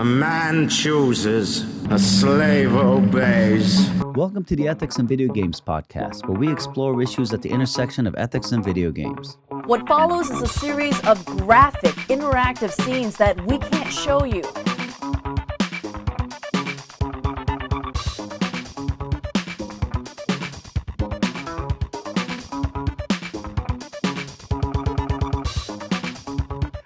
A man chooses, a slave obeys. Welcome to the Ethics in Video Games podcast, where we explore issues at the intersection of ethics and video games. What follows is a series of graphic, interactive scenes that we can't show you.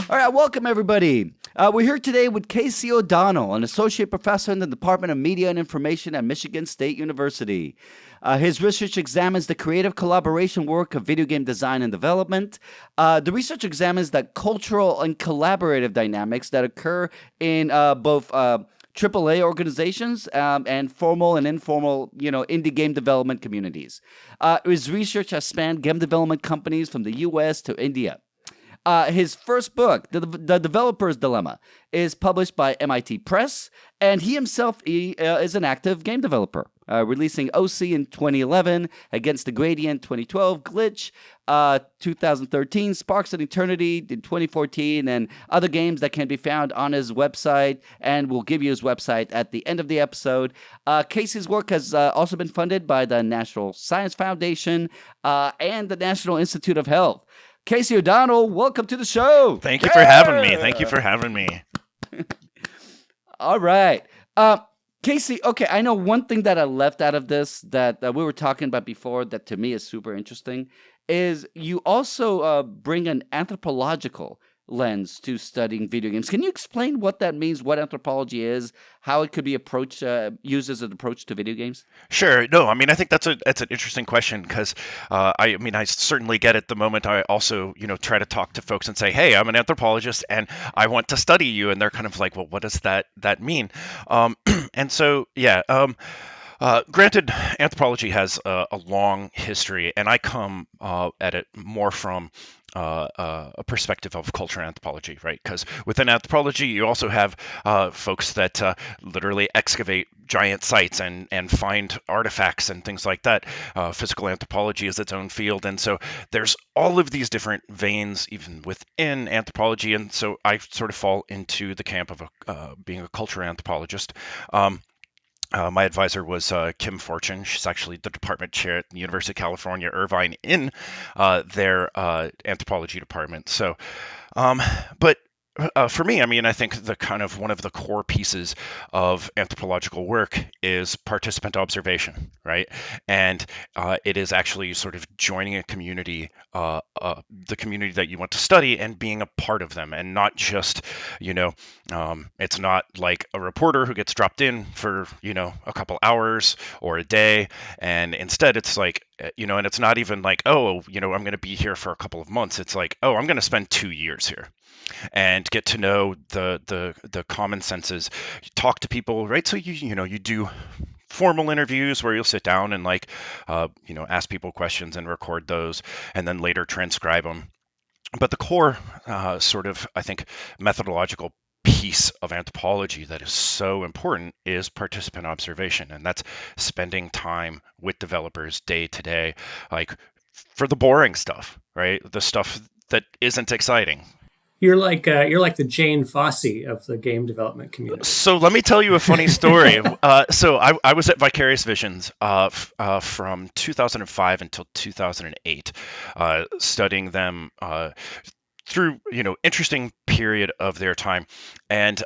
All right, welcome everybody. We're here today with Casey O'Donnell, an associate professor in the Department of Media and Information at Michigan State University. His research examines the creative collaboration work of video game design and development. The research examines the cultural and collaborative dynamics that occur in both AAA organizations and formal and informal, indie game development communities. His research has spanned game development companies from the U.S. to India. His first book, The Developer's Dilemma, is published by MIT Press, and he himself is an active game developer, releasing OC in 2011, Against the Gradient 2012, Glitch 2013, Sparks and Eternity in 2014, and other games that can be found on his website, and we'll give you his website at the end of the episode. Casey's work has also been funded by the National Science Foundation and the National Institute of Health. Casey O'Donnell, welcome to the show. Thank you for having me. All right. Casey, okay, I know one thing that I left out of this that we were talking about before that to me is super interesting is you also bring an anthropological lens to studying video games. Can you explain what that means, what anthropology is, how it could be approached, used as an approach to video games? Sure. No, I mean, I think that's an interesting question because, I certainly get it the moment I also, try to talk to folks and say, hey, I'm an anthropologist and I want to study you. And they're kind of like, well, what does that mean? And so, yeah. Granted, anthropology has a long history, and I come at it more from a perspective of culture anthropology, right? Because within anthropology, you also have folks that literally excavate giant sites and find artifacts and things like that. Physical anthropology is its own field, and so there's all of these different veins even within anthropology, and so I sort of fall into the camp of being a culture anthropologist. My advisor was Kim Fortune. She's actually the department chair at the University of California, Irvine, in their anthropology department. So, but for me, I think the kind of one of the core pieces of anthropological work is participant observation, right? And it is actually sort of joining a community, the community that you want to study, and being a part of them, and not just, it's not like a reporter who gets dropped in for, a couple hours or a day, and instead it's like, and it's not even like, oh, I'm going to be here for a couple of months. It's like, oh, I'm going to spend 2 years here and get to know the common senses, talk to people, right? So you do formal interviews where you'll sit down and ask people questions and record those and then later transcribe them. But the core sort of, I think, methodological piece of anthropology that is so important is participant observation. And that's spending time with developers day to day, like for the boring stuff, right? The stuff that isn't exciting. You're like the Jane Fossey of the game development community. So let me tell you a funny story. So I was at Vicarious Visions from 2005 until 2008, studying them through interesting period of their time, and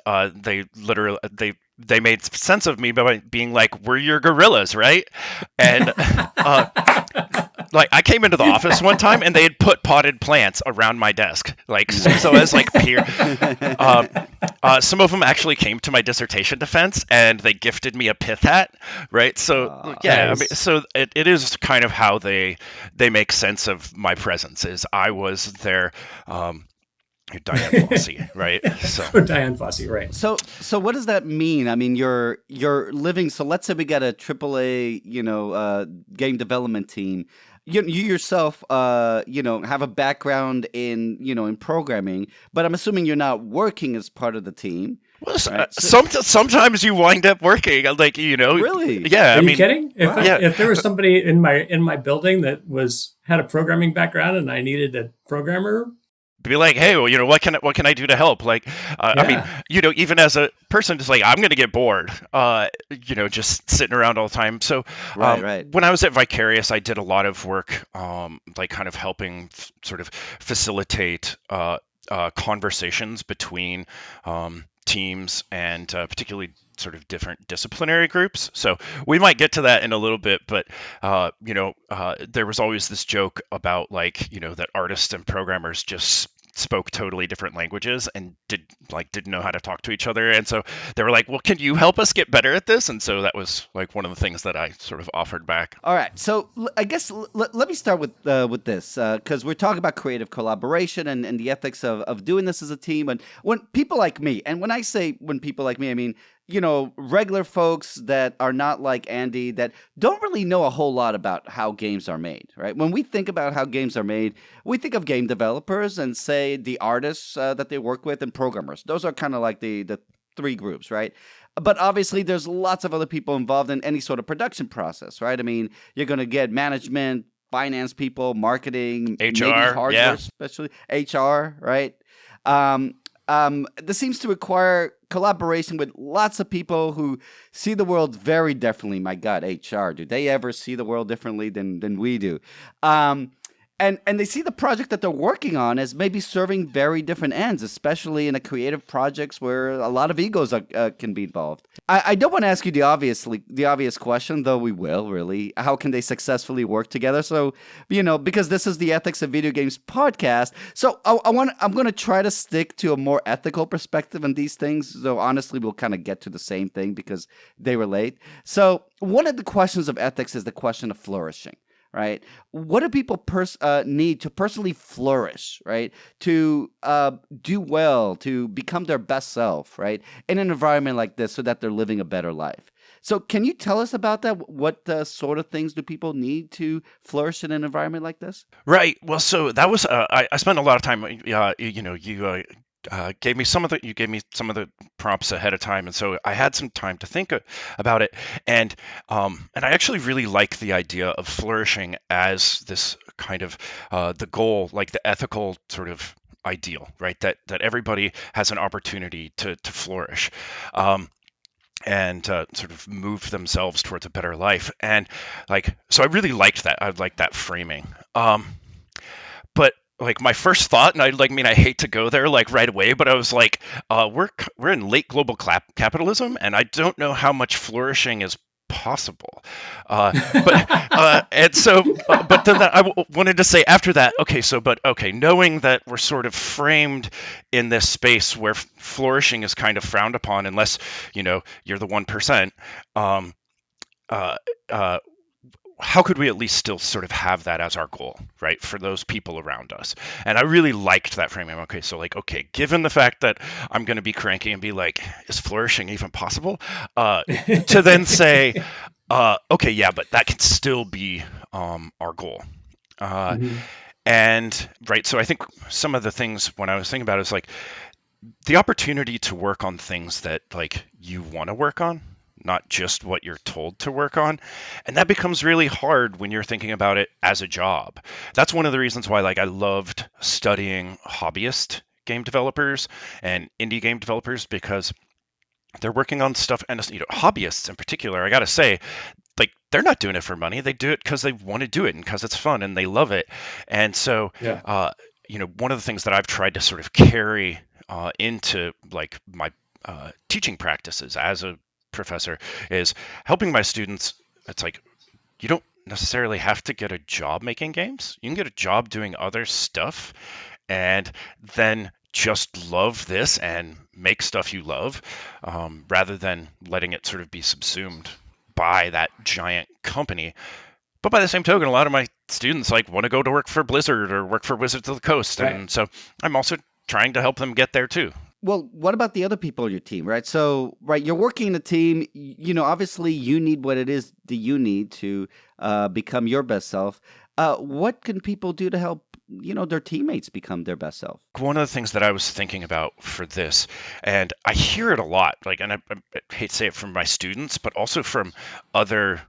they made sense of me by being like, "We're your gorillas, right?" And I came into the office one time and they had put potted plants around my desk, so as peer. Some of them actually came to my dissertation defense and they gifted me a pith hat, right? So nice. So it is kind of how they make sense of my presence. Is I was their Diane Fossey, right? So Diane Fossey, right? So what does that mean? I mean, you're living. So let's say we got a AAA, game development team. You yourself, have a background in programming, but I'm assuming you're not working as part of the team. Well, right? Sometimes you wind up working, Really? Yeah. Are you kidding? If there was somebody in my building that had a programming background and I needed a programmer, be like, hey, well, what can I do to help? Like, I mean, Yeah. even as a person, just like I'm going to get bored, just sitting around all the time. So, Right. when I was at Vicarious, I did a lot of work, like kind of helping sort of facilitate conversations between teams and particularly sort of different disciplinary groups. So we might get to that in a little bit, but there was always this joke about like, that artists and programmers just spoke totally different languages and didn't know how to talk to each other. And so they were like, well, can you help us get better at this? And so that was like one of the things that I sort of offered back. All right, so I guess let me start with this because we're talking about creative collaboration and the ethics of doing this as a team. And when people like me, and when I say when people like me, I mean regular folks that are not like Andy that don't really know a whole lot about how games are made. Right? When we think about how games are made, we think of game developers and say the artists that they work with and programmers. Those are kind of like the three groups, right? But obviously, there's lots of other people involved in any sort of production process, right? I mean, you're going to get management, finance people, marketing, maybe HR, hardware, yeah. especially HR, right? This seems to require collaboration with lots of people who see the world very differently. My God, HR, do they ever see the world differently than we do? And they see the project that they're working on as maybe serving very different ends, especially in a creative projects where a lot of egos can be involved. I don't want to ask you the obvious question, though we will really. How can they successfully work together? So, because this is the Ethics of Video Games podcast, so I'm going to try to stick to a more ethical perspective on these things. So honestly, we'll kind of get to the same thing because they relate. So one of the questions of ethics is the question of flourishing. Right? What do people need to personally flourish, right? To do well, to become their best self, right? In an environment like this so that they're living a better life. So can you tell us about that? What sort of things do people need to flourish in an environment like this? Right. Well, so that was I spent a lot of time. You gave me some of the prompts ahead of time, and so I had some time to think about it. And I actually really like the idea of flourishing as this kind of the goal, like the ethical sort of ideal, right? That everybody has an opportunity to flourish. And sort of move themselves towards a better life. And so I really liked that. I liked that framing. But like my first thought, and I hate to go there like right away, but I was like, we're in late global capitalism, and I don't know how much flourishing is possible. And so, but then wanted to say after that, knowing that we're sort of framed in this space where flourishing is kind of frowned upon unless you're the 1%. How could we at least still sort of have that as our goal, right, for those people around us? And I really liked that framing. Given the fact that I'm going to be cranky and be like, is flourishing even possible? To then say, but that can still be our goal. And right, so I think some of the things when I was thinking about it is like the opportunity to work on things that like you want to work on, not just what you're told to work on. And that becomes really hard when you're thinking about it as a job. That's one of the reasons why I loved studying hobbyist game developers and indie game developers, because they're working on stuff, and hobbyists in particular, I got to say, they're not doing it for money. They do it because they want to do it and because it's fun and they love it. And so, one of the things that I've tried to sort of carry into my teaching practices as a professor is helping my students. It's like, you don't necessarily have to get a job making games. You can get a job doing other stuff and then just love this and make stuff you love, rather than letting it sort of be subsumed by that giant company. But by the same token, a lot of my students want to go to work for Blizzard or work for Wizards of the Coast. Right. And so I'm also trying to help them get there too. Well, what about the other people on your team, right? So, you're working in a team, obviously you need what it is that you need to become your best self. What can people do to help, their teammates become their best self? One of the things that I was thinking about for this, and I hear it a lot, and I hate to say it from my students, but also from other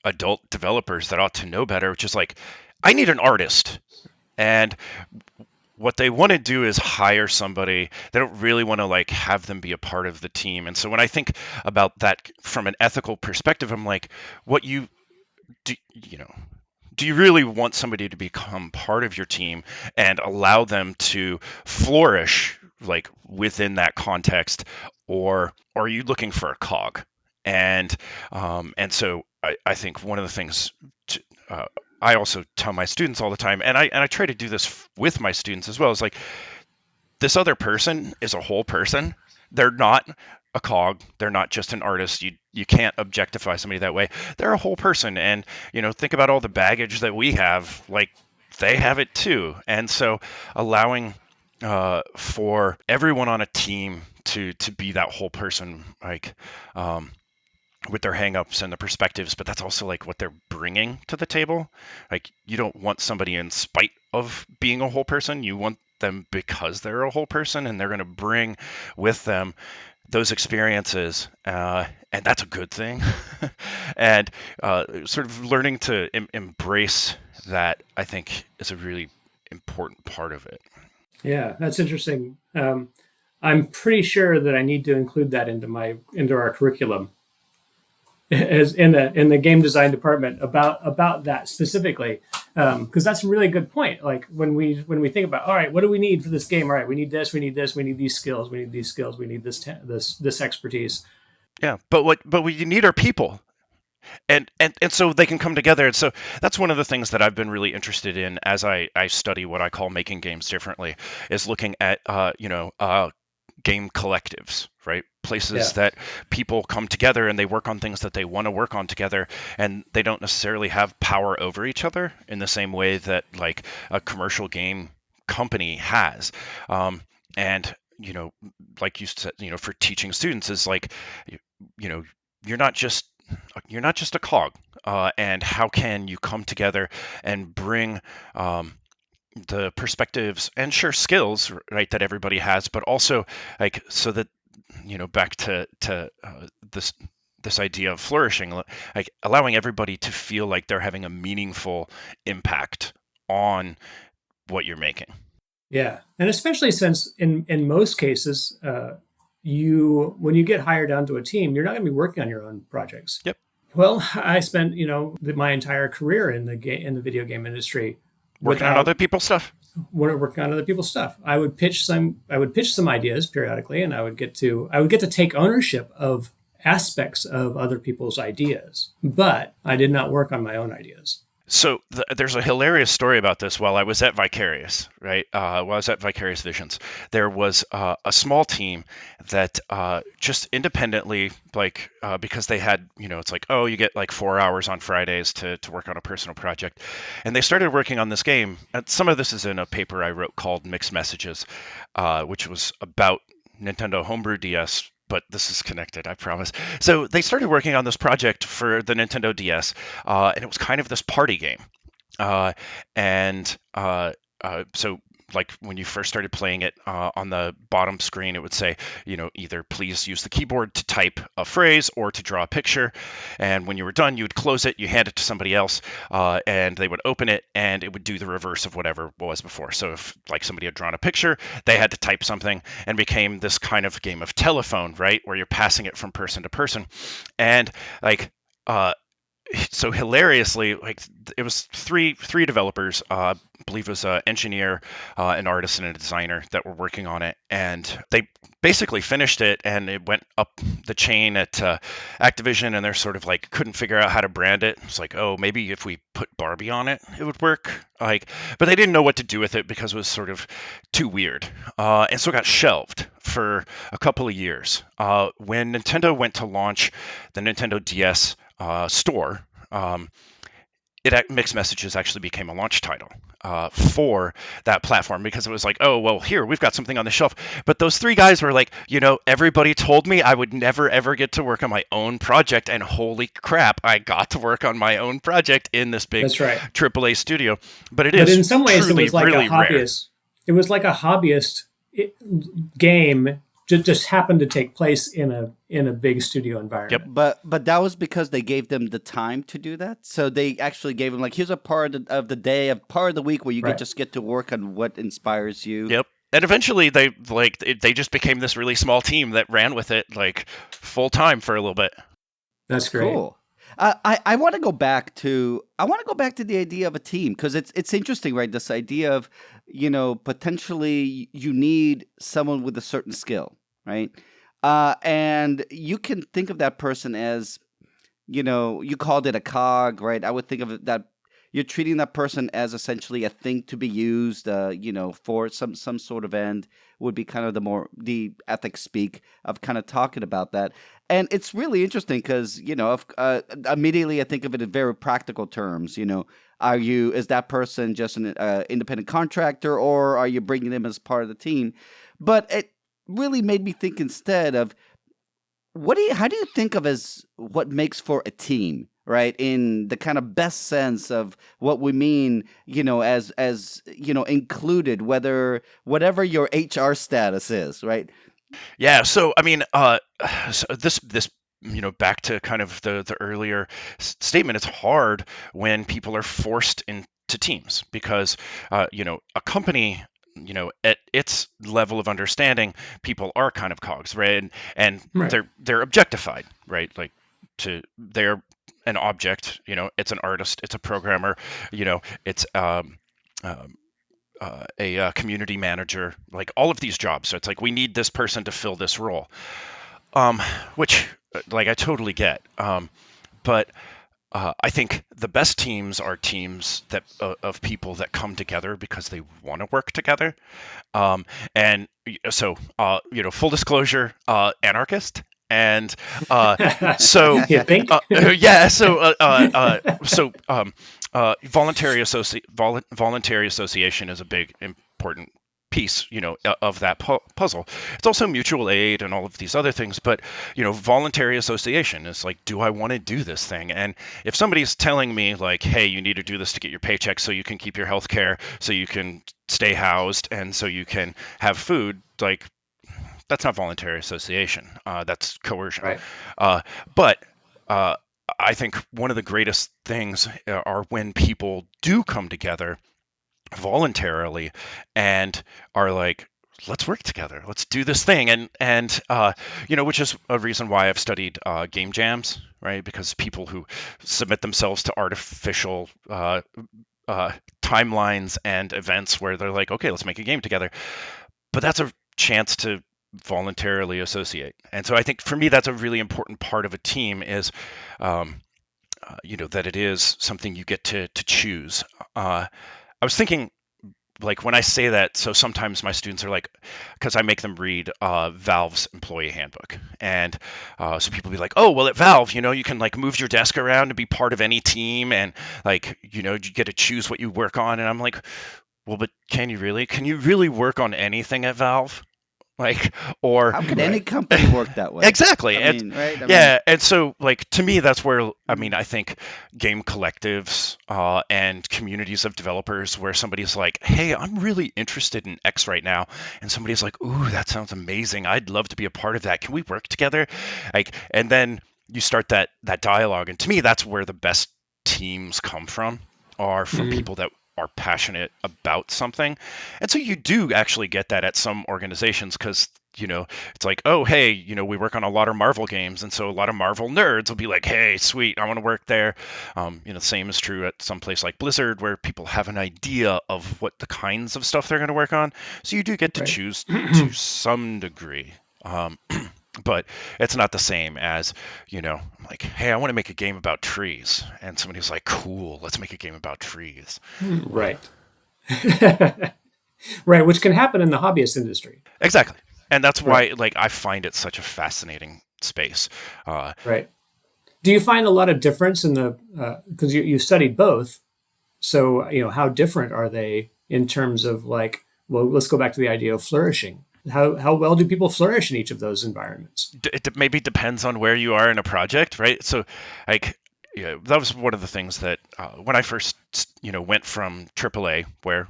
adult developers that ought to know better, which is I need an artist. And what they want to do is hire somebody. They don't really want to like have them be a part of the team. And so when I think about that from an ethical perspective, I'm like, what you do, do you really want somebody to become part of your team and allow them to flourish like within that context, or are you looking for a cog? And so I think one of the things I also tell my students all the time, and I try to do this with my students as well, is like, this other person is a whole person. They're not a cog. They're not just an artist. You can't objectify somebody that way. They're a whole person. And, think about all the baggage that we have, like they have it too. And so allowing for everyone on a team to be that whole person, like with their hangups and the perspectives, but that's also like what they're bringing to the table. Like, you don't want somebody in spite of being a whole person. You want them because they're a whole person, and they're going to bring with them those experiences, and that's a good thing. And sort of learning to embrace that, I think, is a really important part of it. Yeah, that's interesting. I'm pretty sure that I need to include that into our curriculum, as in the game design department, about that specifically, because that's a really good point. Like when we think about, all right, what do we need for this game? All right, we need this, we need this, we need these skills, we need these skills, we need this expertise. Yeah, but what you need are people. And so they can come together. And so that's one of the things that I've been really interested in as I study what I call making games differently, is looking at game collectives, right? Places that people come together and they work on things that they want to work on together, and they don't necessarily have power over each other in the same way that like a commercial game company has. And like you said, for teaching students is like, you're not just a cog, and how can you come together and bring the perspectives and sure skills, right, that everybody has, but also like so that back to this idea of flourishing, like allowing everybody to feel like they're having a meaningful impact on what you're making. Yeah, and especially since in most cases, when you get hired onto a team, you're not going to be working on your own projects. Yep. Well, I spent my entire career in the video game industry working on other people's stuff. Working on other people's stuff. I would pitch some ideas periodically, and I would get to take ownership of aspects of other people's ideas, but I did not work on my own ideas. So there's a hilarious story about this. While I was at Vicarious, right? While I was at Vicarious Visions, there was a small team that just independently, like because they had, it's like, oh, you get like 4 hours on Fridays to work on a personal project, and they started working on this game. And some of this is in a paper I wrote called Mixed Messages, which was about Nintendo Homebrew DS. But this is connected, I promise. So they started working on this project for the Nintendo DS, and it was kind of this party game. So like when you first started playing it, on the bottom screen, it would say, either please use the keyboard to type a phrase or to draw a picture. And when you were done, you would close it, you hand it to somebody else, and they would open it, and it would do the reverse of whatever was before. So if like somebody had drawn a picture, they had to type something, and became this kind of game of telephone, right? Where you're passing it from person to person. And like, so hilariously, like it was three developers, I believe it was an engineer, an artist, and a designer that were working on it, and they basically finished it, and it went up the chain at Activision, and they're sort of like couldn't figure out how to brand it. It's like, oh, maybe if we put Barbie on it, it would work. Like, but they didn't know what to do with it because it was sort of too weird, and so it got shelved for a couple of years. When Nintendo went to launch the Nintendo DS store, Mixed Messages actually became a launch title for that platform, because it was like, oh, well, here, we've got something on the shelf. But those three guys were like, everybody told me I would never, ever get to work on my own project. And holy crap, I got to work on my own project in this big AAA studio. But in some ways, it was like really a hobbyist. It was like a hobbyist game just happened to take place in a big studio environment. But that was because they gave them the time to do that. So they actually gave them like, here's a part of the day, a part of the week where you Right. can just get to work on what inspires you. Yep. And eventually they just became this really small team that ran with it like full time for a little bit. That's great. Cool. I want to go back to the idea of a team, because it's interesting, right? This idea of, potentially you need someone with a certain skill, right? And you can think of that person as, you called it a cog, right? I would think of it that you're treating that person as essentially a thing to be used, for some sort of end, would be kind of the ethics speak of kind of talking about that. And it's really interesting because, immediately I think of it in very practical terms. Is that person just an independent contractor, or are you bringing them as part of the team? But it really made me think instead of, how do you think of as what makes for a team, right? In the kind of best sense of what we mean, as included, whatever your HR status is, right? Yeah. So I mean, so this back to kind of the earlier statement. It's hard when people are forced into teams because a company, at its level of understanding, people are kind of cogs, right? And Right. they're objectified, right? Like they're an object, it's an artist, it's a programmer, it's a community manager, like all of these jobs. So it's like we need this person to fill this role, which like I totally get. But I think the best teams are teams that of people that come together because they want to work together. And so, full disclosure, anarchist. And so, You think? yeah, voluntary association is a big important piece, of that puzzle. It's also mutual aid and all of these other things, but voluntary association is like, do I want to do this thing? And if somebody's telling me like, hey, you need to do this to get your paycheck so you can keep your health care, so you can stay housed, and so you can have food, like, that's not voluntary association. That's coercion. Right. But I think one of the greatest things are when people do come together voluntarily and are like, let's work together, let's do this thing, and which is a reason why I've studied game jams, right? Because people who submit themselves to artificial timelines and events where they're like, okay, let's make a game together, but that's a chance to voluntarily associate. And so I think for me that's a really important part of a team is that it is something you get to choose. I was thinking, like, when I say that, so sometimes my students are like, because I make them read Valve's employee handbook, and so people be like, oh, well, at Valve, you can like move your desk around and be part of any team, and like, you get to choose what you work on. And I'm like, well, but can you really work on anything at Valve? Like, or How could any company work that way? exactly. I And mean, right? yeah, and so like to me that's where I think game collectives and communities of developers where somebody's like, hey, I'm really interested in X right now, and somebody's like, ooh, that sounds amazing, I'd love to be a part of that, can we work together? Like, and then you start that dialogue, and to me that's where the best teams come from, are from people that are passionate about something. And so you do actually get that at some organizations, because it's like, oh, hey, we work on a lot of Marvel games, and so a lot of Marvel nerds will be like, hey, sweet, I want to work there. Same is true at some place like Blizzard, where people have an idea of what the kinds of stuff they're going to work on, so you do get to choose to some degree. But it's not the same as, like, hey, I want to make a game about trees. And somebody's like, cool, let's make a game about trees. Right. Right, which can happen in the hobbyist industry. Exactly. And that's why, like, I find it such a fascinating space. Right. Do you find a lot of difference in the, because you studied both, so, how different are they in terms of like, well, let's go back to the idea of flourishing. How well do people flourish in each of those environments? It maybe depends on where you are in a project, right? So, like, that was one of the things that when I first, went from AAA, where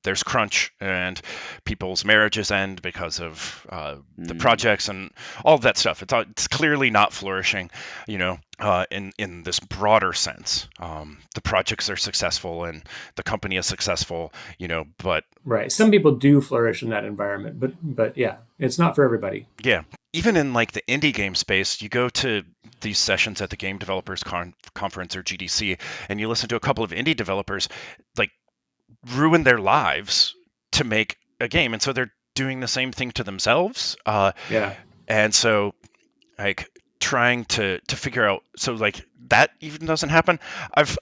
there's crunch and people's marriages end because of the projects and all of that stuff. It's clearly not flourishing, in this broader sense. The projects are successful and the company is successful, but Right. Some people do flourish in that environment, but yeah, it's not for everybody. yeah. Even in like the indie game space, you go to these sessions at the Game Developers Conference or GDC, and you listen to a couple of indie developers like ruin their lives to make a game, and so they're doing the same thing to themselves. Yeah. And so, like trying to figure out, so like that even doesn't happen.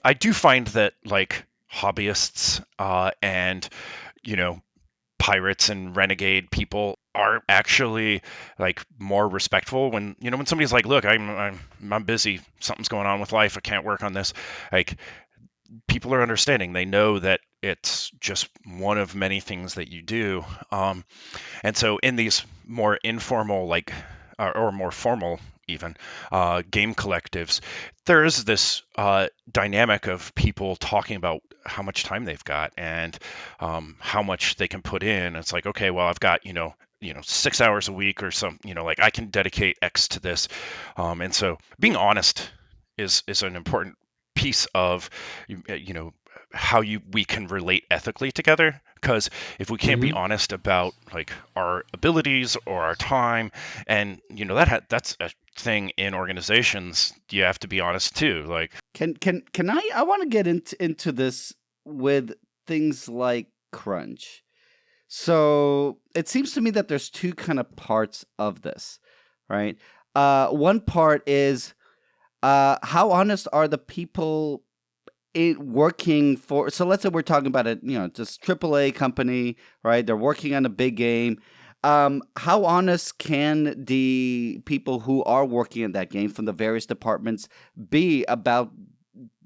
I do find that like hobbyists and pirates and renegade people are actually like more respectful when when somebody's like, look, I'm busy, something's going on with life, I can't work on this. Like people are understanding. They know that it's just one of many things that you do. And so in these more informal, like, or more formal even game collectives, there is this dynamic of people talking about how much time they've got and how much they can put in. It's like, okay, well, I've got, 6 hours a week or some, like I can dedicate X to this. And so being honest is an important piece of how we can relate ethically together, because if we can't be honest about like our abilities or our time, and that's a thing in organizations, you have to be honest too. Like Can I want to get into this with things like crunch. So it seems to me that there's two kind of parts of this, right? One part is how honest are the people working for? So let's say we're talking about just AAA company, right? They're working on a big game. How honest can the people who are working in that game from the various departments be about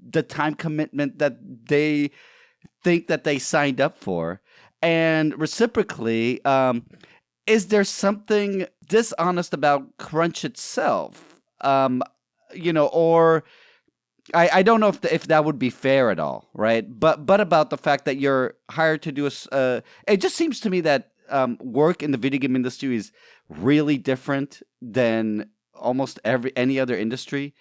the time commitment that they think that they signed up for? And reciprocally, is there something dishonest about crunch itself? Or I don't know if that would be fair at all, right? But about the fact that you're hired to do it just seems to me that work in the video game industry is really different than almost any other industry,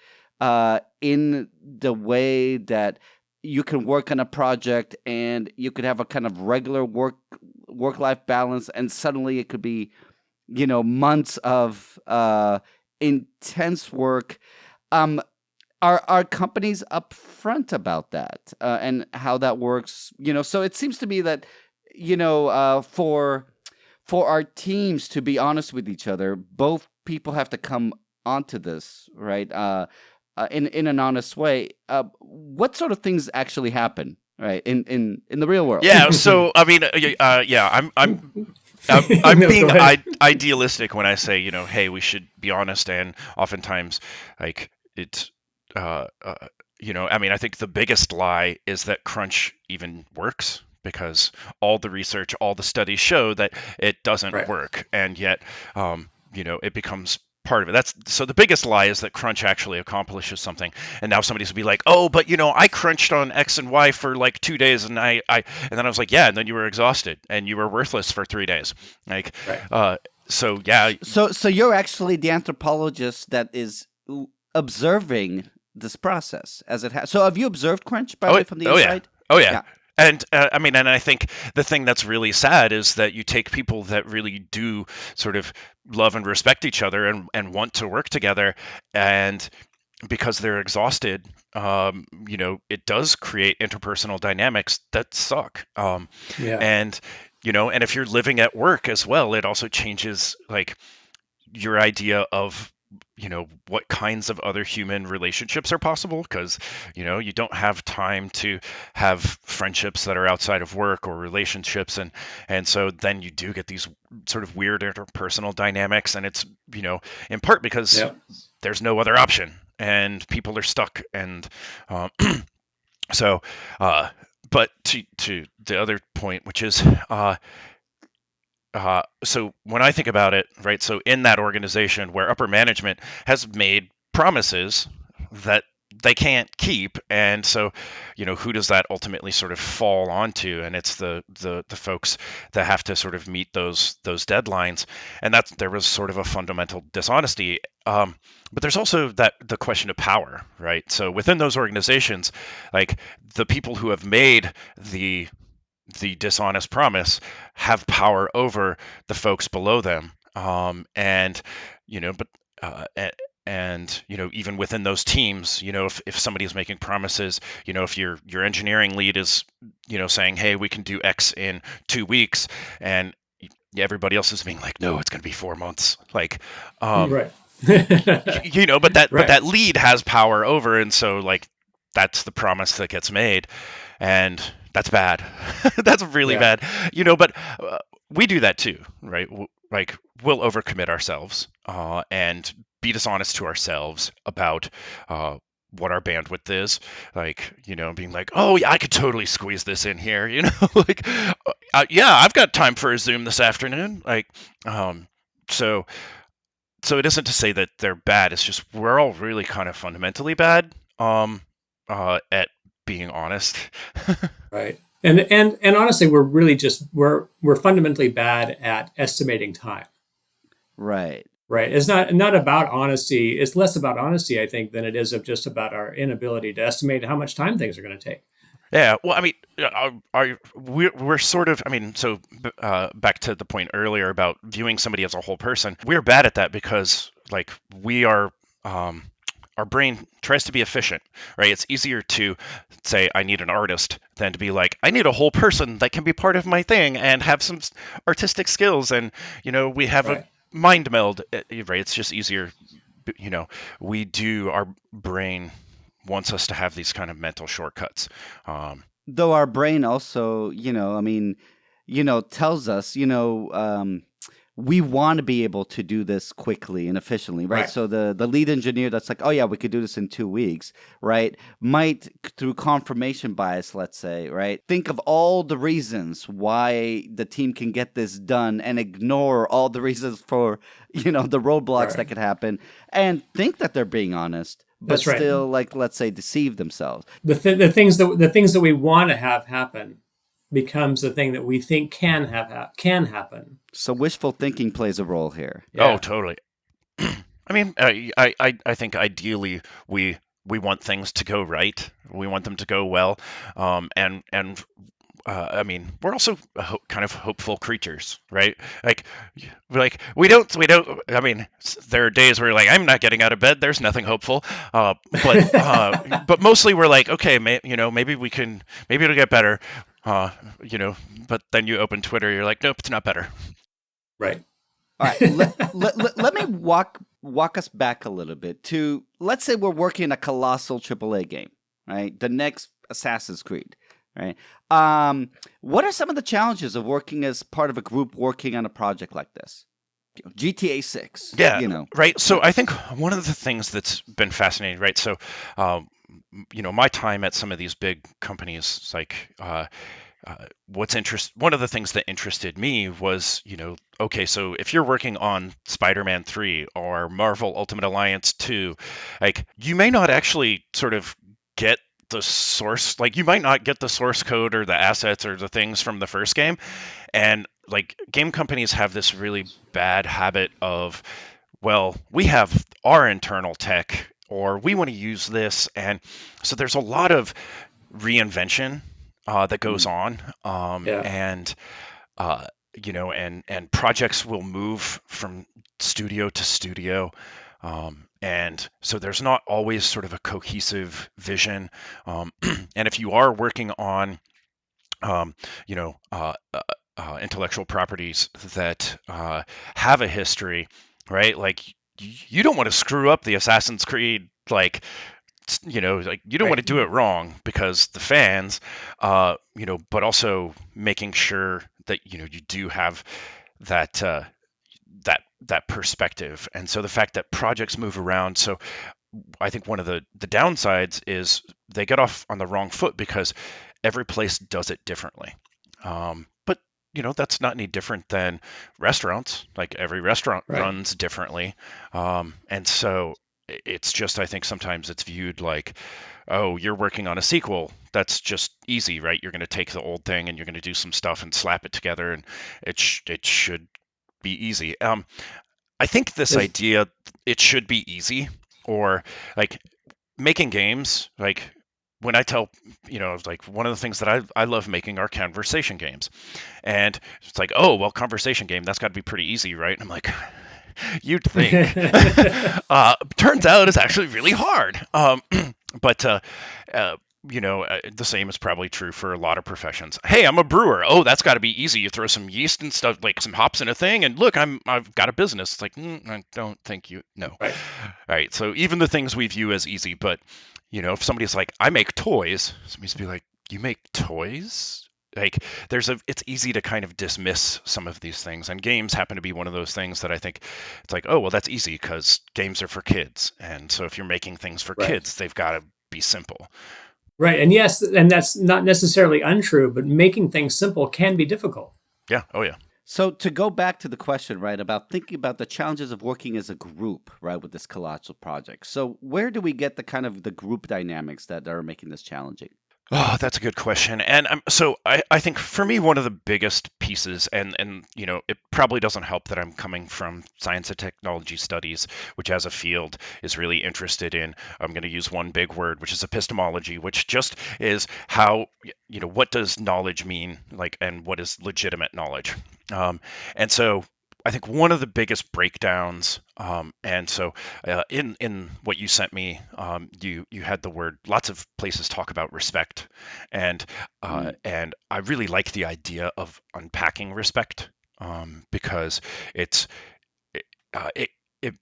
in the way that you can work on a project and you could have a kind of regular work-life balance, and suddenly it could be, months of intense work. Are companies upfront about that and how that works? So it seems to me that for our teams to be honest with each other, both people have to come onto this, right? In an honest way. What sort of things actually happen, right, in the real world? Yeah. So I mean, I'm No, being go ahead. idealistic when I say, hey, we should be honest, and oftentimes, like it's, I mean, I think the biggest lie is that crunch even works, because all the research, all the studies show that it doesn't Right. work, and yet, it becomes part of it. So the biggest lie is that crunch actually accomplishes something, and now somebody's gonna be like, oh, but I crunched on X and Y for like 2 days, and and then I was like, yeah, and then you were exhausted and you were worthless for 3 days, like, Right. so yeah. So you're actually the anthropologist that is observing this process as it has. So have you observed crunch, by the way, from the inside? Oh yeah. And I mean, and I think the thing that's really sad is that you take people that really do sort of love and respect each other and want to work together, and because they're exhausted, it does create interpersonal dynamics that suck. Yeah. And and if you're living at work as well, it also changes like your idea of what kinds of other human relationships are possible, because you don't have time to have friendships that are outside of work or relationships, and so then you do get these sort of weird interpersonal dynamics, and it's in part because Yep. there's no other option and people are stuck, and so but to the other point, which is so when I think about it, right, so in that organization where upper management has made promises that they can't keep. And so, who does that ultimately sort of fall onto? And it's the folks that have to sort of meet those deadlines. And there was sort of a fundamental dishonesty. But there's also the question of power, right? So within those organizations, like the people who have made the dishonest promise have power over the folks below them. And but even within those teams, if somebody is making promises, if your engineering lead is saying, hey, we can do X in 2 weeks, and everybody else is being like, no, it's going to be 4 months, like Right. but that Right. that lead has power over, and so like that's the promise that gets made, and that's bad. That's really Yeah. bad. But we do that too, right? Like we'll overcommit ourselves and be dishonest to ourselves about what our bandwidth is, like being like, oh yeah, I could totally squeeze this in here, like yeah, I've got time for a Zoom this afternoon, like so it isn't to say that they're bad, it's just we're all really kind of fundamentally bad at being honest. Right. And honestly, we're really just we're fundamentally bad at estimating time. Right. Right. It's not about honesty. It's less about honesty, I think, than it is of just about our inability to estimate how much time things are going to take. Yeah, well, I mean, we're sort of, I mean, so back to the point earlier about viewing somebody as a whole person, we're bad at that because, like, we are, our brain tries to be efficient, right? It's easier to say, I need an artist than to be like, I need a whole person that can be part of my thing and have some artistic skills. And, we have Right. a mind meld, right? It's just easier, our brain wants us to have these kind of mental shortcuts. Though our brain also, tells us, we want to be able to do this quickly and efficiently, right? Right. So the lead engineer that's like, oh yeah, we could do this in 2 weeks, right? Might, through confirmation bias, let's say, right, think of all the reasons why the team can get this done and ignore all the reasons for, the roadblocks Right. that could happen, and think that they're being honest, but That's right. still, like, let's say, deceive themselves. The things that we want to have happen becomes the thing that we think can happen. So wishful thinking plays a role here. Yeah. Oh, totally. I mean, I think ideally we want things to go right. We want them to go well. And I mean, we're also kind of hopeful creatures, right? Like we don't. I mean, there are days where you're like, I'm not getting out of bed. There's nothing hopeful. But mostly we're like, okay, maybe it'll get better. But then you open Twitter, you're like, nope, it's not better. Right. All right, let me walk us back a little bit to, let's say we're working a colossal AAA game, right? The next Assassin's Creed, right? What are some of the challenges of working as part of a group working on a project like this? GTA 6. Yeah, right. So I think one of the things that's been fascinating, right? So, my time at some of these big companies, like one of the things that interested me was, okay, so if you're working on Spider-Man 3 or Marvel Ultimate Alliance 2, like you may not actually sort of get the source, like you might not get the source code or the assets or the things from the first game. And like game companies have this really bad habit of, well, we have our internal tech or we want to use this. And so there's a lot of reinvention that goes on, Yeah. and and projects will move from studio to studio, and so there's not always sort of a cohesive vision, and if you are working on intellectual properties that have a history, right? Like you don't want to screw up the Assassin's Creed, like like you don't want to do it wrong because the fans, but also making sure that you do have that that perspective. And so the fact that projects move around, so I think one of the downsides is they get off on the wrong foot because every place does it differently. But that's not any different than restaurants. Like every restaurant Right. runs differently, and so it's just, I think sometimes it's viewed like, oh, you're working on a sequel. That's just easy, right? You're going to take the old thing and you're going to do some stuff and slap it together, and it should be easy. I think this There's idea it should be easy, or like making games, like when I tell, like one of the things that I love making are conversation games. And it's like, oh, well, conversation game, that's got to be pretty easy, right? And I'm like, you'd think. Turns out it's actually really hard. But the same is probably true for a lot of professions. Hey, I'm a brewer. Oh, that's got to be easy. You throw some yeast and stuff, like some hops in a thing, and look, I've got a business. It's like, I don't think you know. right. All right. So even the things we view as easy, but if somebody's like, I make toys, somebody's be like, you make toys? Like it's easy to kind of dismiss some of these things, and games happen to be one of those things that I think it's like, oh, well, that's easy because games are for kids. And so if you're making things for Right. kids, they've got to be simple. Right. And yes, and that's not necessarily untrue, but making things simple can be difficult. Yeah. Oh, yeah. So to go back to the question, right, about thinking about the challenges of working as a group, right, with this colossal project. So where do we get the kind of the group dynamics that are making this challenging? Oh, that's a good question. And so I think for me, one of the biggest pieces, and it probably doesn't help that I'm coming from science and technology studies, which as a field is really interested in, I'm going to use one big word, which is epistemology, which just is how, what does knowledge mean, like, and what is legitimate knowledge? And so I think one of the biggest breakdowns, and so in what you sent me, you had the word. Lots of places talk about respect, and I really like the idea of unpacking respect, because it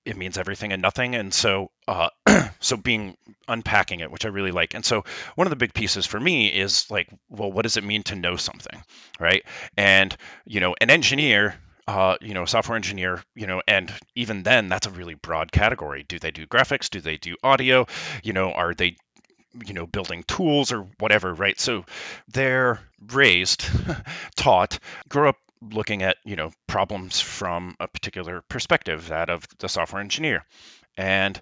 it means everything and nothing, and so so being unpacking it, which I really like. And so one of the big pieces for me is like, well, what does it mean to know something, right? And an engineer, a software engineer, and even then, that's a really broad category. Do they do graphics? Do they do audio? Are they, building tools or whatever, right? So they're raised, taught, grow up looking at, problems from a particular perspective, that of the software engineer. And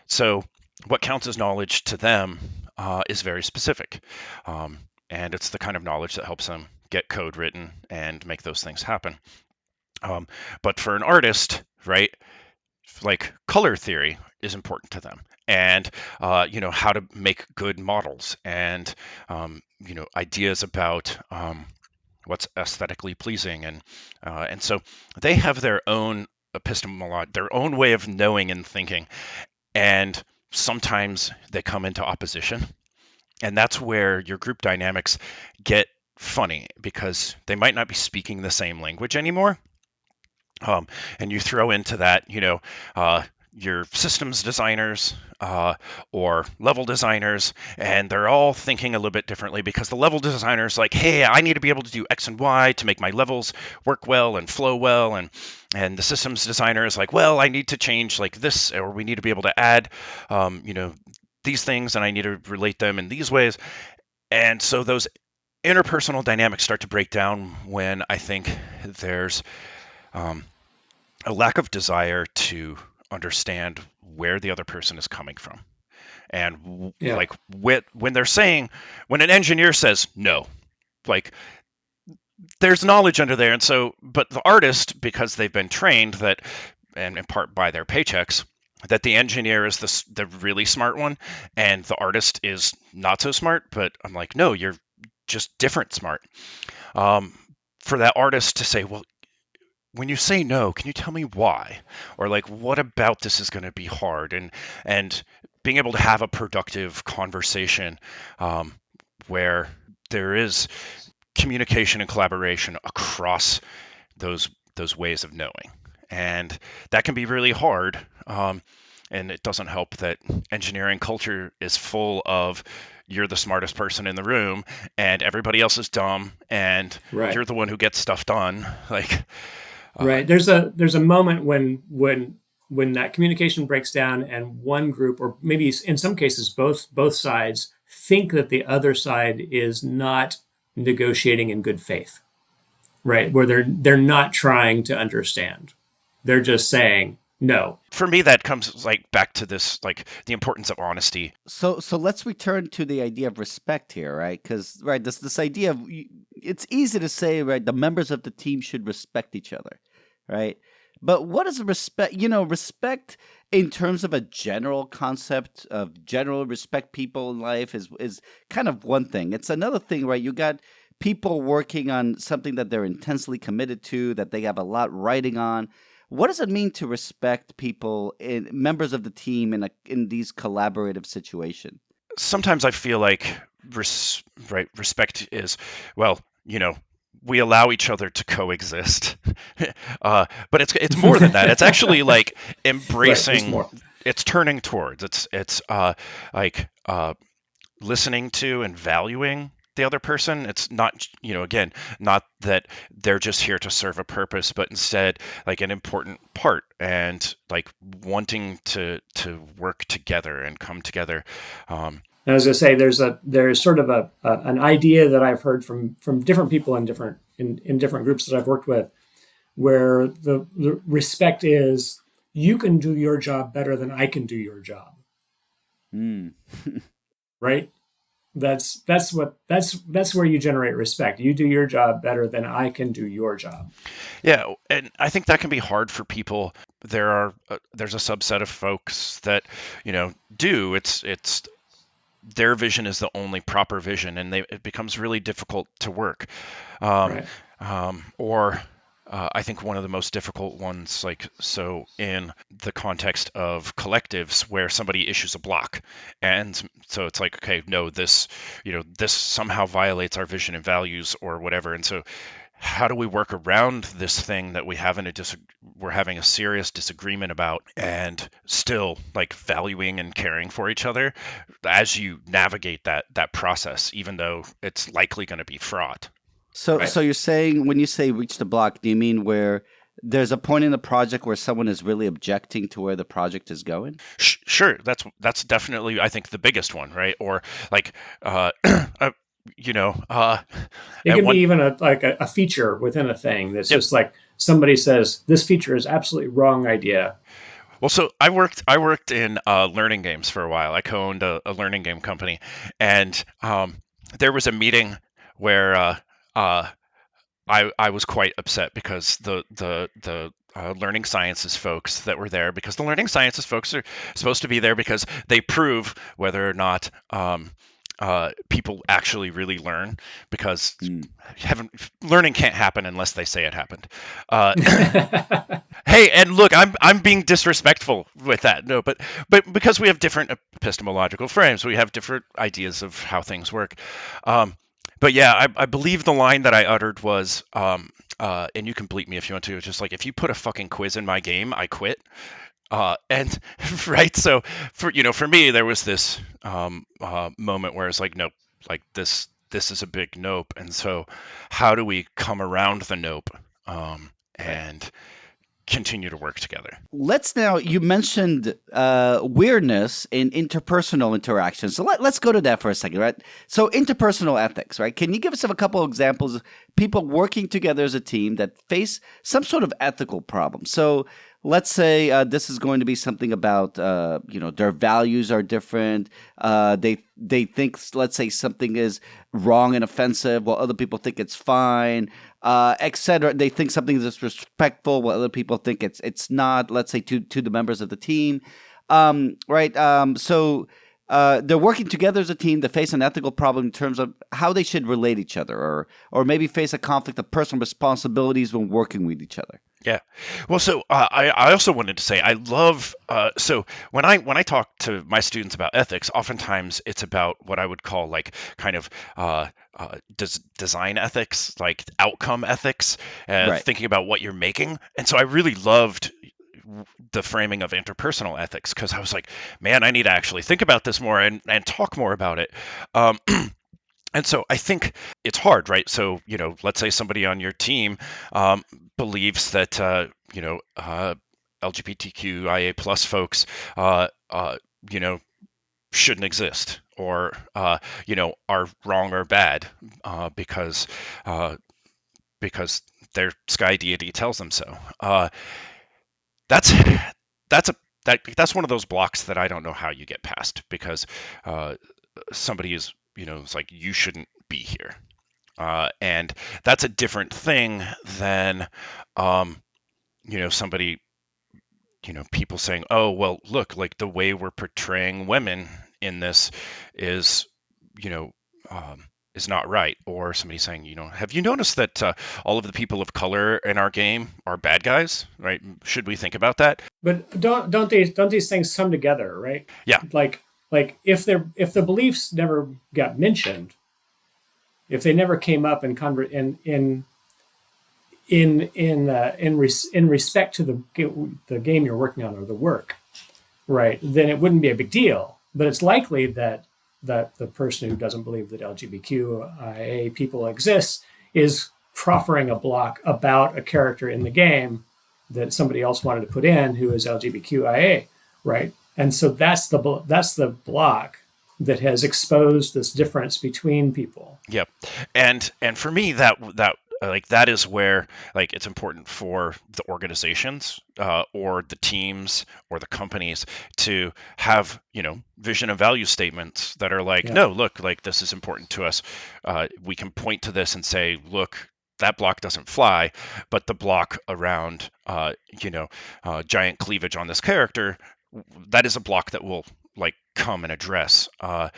so what counts as knowledge to them is very specific. And it's the kind of knowledge that helps them get code written and make those things happen. But for an artist, right, like color theory is important to them, and how to make good models, and ideas about what's aesthetically pleasing, and so they have their own epistemology, their own way of knowing and thinking, and sometimes they come into opposition, and that's where your group dynamics get funny, because they might not be speaking the same language anymore. And you throw into that, your systems designers or level designers, and they're all thinking a little bit differently, because the level designer's like, hey, I need to be able to do X and Y to make my levels work well and flow well. And the systems designer is like, well, I need to change like this, or we need to be able to add, these things, and I need to relate them in these ways. And so those interpersonal dynamics start to break down when I think there's a lack of desire to understand where the other person is coming from. And Yeah. like when they're saying, when an engineer says no, like there's knowledge under there. And so, but the artist, because they've been trained that, and in part by their paychecks, that the engineer is the really smart one and the artist is not so smart. But I'm like, no, you're just different smart. For that artist to say, well, when you say no, can you tell me why? Or like, what about this is going to be hard? And being able to have a productive conversation, where there is communication and collaboration across those ways of knowing, and that can be really hard. And it doesn't help that engineering culture is full of, you're the smartest person in the room and everybody else is dumb, and Right. you're the one who gets stuff done. Like, Right. There's a moment when that communication breaks down, and one group, or maybe in some cases both sides, think that the other side is not negotiating in good faith. Right. Where they're not trying to understand. They're just saying, No. For me, that comes like back to this, like the importance of honesty. So let's return to the idea of respect here, right? Because right, this idea of it's easy to say, right, the members of the team should respect each other, right? But what is respect? Respect in terms of a general concept of general respect people in life is kind of one thing. It's another thing, right? You got people working on something that they're intensely committed to, that they have a lot riding on. What does it mean to respect people, members of the team, in these collaborative situations? Sometimes I feel like respect is, well, we allow each other to coexist. But it's more than that. It's actually like Right. It's embracing. more. It's turning towards. It's like listening to and valuing the other person. It's not, again, not that they're just here to serve a purpose, but instead like an important part, and like wanting to work together and come together. And as I say, there's sort of an idea that I've heard from different people in different groups that I've worked with, where the respect is, you can do your job better than I can do your job. Mm. Right? That's where you generate respect. You do your job better than I can do your job. Yeah, and I think that can be hard for people. There's a subset of folks that do it's their vision is the only proper vision, and it becomes really difficult to work. Right. Or I think one of the most difficult ones, like, so in the context of collectives where somebody issues a block, and so it's like, okay, no, this somehow violates our vision and values or whatever, and so how do we work around this thing that we're having a serious disagreement about, and still like valuing and caring for each other as you navigate that process, even though it's likely going to be fraught. So Right. so you're saying, when you say reach the block, do you mean where there's a point in the project where someone is really objecting to where the project is going? Sure, that's definitely, I think, the biggest one, right? Or like you know It at can one be even a feature within a thing that's Yep. just like somebody says, this feature is absolutely wrong idea. Well, so I worked in learning games for a while. I co-owned a learning game company, and there was a meeting where I was quite upset because the learning sciences folks that were there, because the learning sciences folks are supposed to be there because they prove whether or not people actually really learn, because Mm. learning can't happen unless they say it happened. Hey, and look, I'm being disrespectful with that. No, but because we have different epistemological frames, we have different ideas of how things work. But yeah, I believe the line that I uttered was, and you can bleep me if you want to, just like, if you put a fucking quiz in my game, I quit. And right, so for me, there was this moment where it's like, nope, like this is a big nope, and so how do we come around the nope, and continue to work together? You mentioned weirdness in interpersonal interactions. So let's go to that for a second, right? So interpersonal ethics, right? Can you give us a couple of examples of people working together as a team that face some sort of ethical problem? So let's say this is going to be something about, their values are different. They think, let's say, something is wrong and offensive while other people think it's fine, etc. They think something is disrespectful while other people think it's not, let's say, to the members of the team. Right? So they're working together as a team to face an ethical problem in terms of how they should relate each other, or maybe face a conflict of personal responsibilities when working with each other. Yeah. Well, so I also wanted to say I love so when I talk to my students about ethics, oftentimes it's about what I would call like kind of design ethics, like outcome ethics, Right. thinking about what you're making. And so I really loved the framing of interpersonal ethics, because I was like, man, I need to actually think about this more and talk more about it. And so I think it's hard, right? So, let's say somebody on your team believes that, LGBTQIA plus folks, shouldn't exist, or, are wrong or bad because their sky deity tells them so. That's that's one of those blocks that I don't know how you get past, because somebody is, it's like, you shouldn't be here. And that's a different thing than, somebody, people saying, oh, well, look, like the way we're portraying women in this is, you know, is not right. Or somebody saying, have you noticed that all of the people of color in our game are bad guys, right? Should we think about that? But don't these things come together, right? Yeah. Like if the beliefs never got mentioned, if they never came up in respect to the game you're working on or the work, right? Then it wouldn't be a big deal. But it's likely that the person who doesn't believe that LGBTQIA people exist is proffering a block about a character in the game that somebody else wanted to put in who is LGBTQIA, right? And so that's the block that has exposed this difference between people. Yep. And for me, that is where, like, it's important for the organizations or the teams or the companies to have, vision and value statements that are like, no, look, like, this is important to us. We can point to this and say, look, that block doesn't fly, but the block around, giant cleavage on this character, that is a block that will, like, come and address. But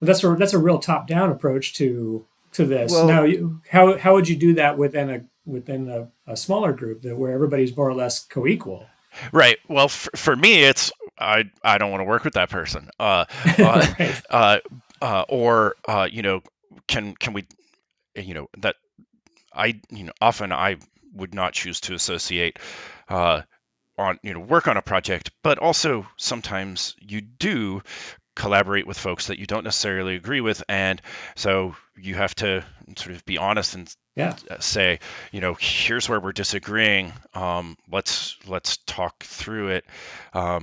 that's a real top-down approach to this. Well, now, how would you do that within a smaller group where everybody's more or less co-equal? Right. Well, for me, it's I don't want to work with that person. Right. Can we, that often I would not choose to associate work on a project, but also sometimes you do collaborate with folks that you don't necessarily agree with, and so you have to sort of be honest and say, here's where we're disagreeing. Let's talk through it. I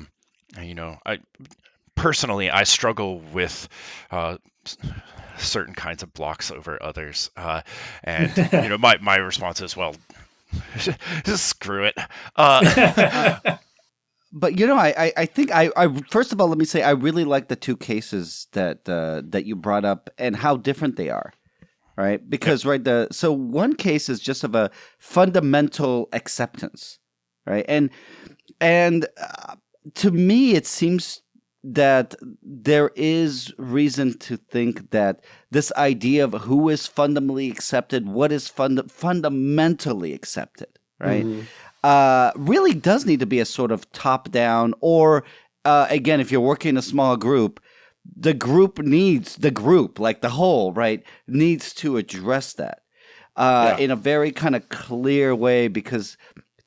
personally, I struggle with certain kinds of blocks over others, and my response is, well, just screw it. But I think I first of all, let me say I really like the two cases that you brought up and how different they are, right? Because so one case is just of a fundamental acceptance, right? And to me, it seems that there is reason to think that this idea of who is fundamentally accepted, what is fundamentally accepted, right? Mm-hmm. Really does need to be a sort of top-down, or again, if you're working in a small group, the group, like the whole, right, needs to address that in a very kind of clear way, because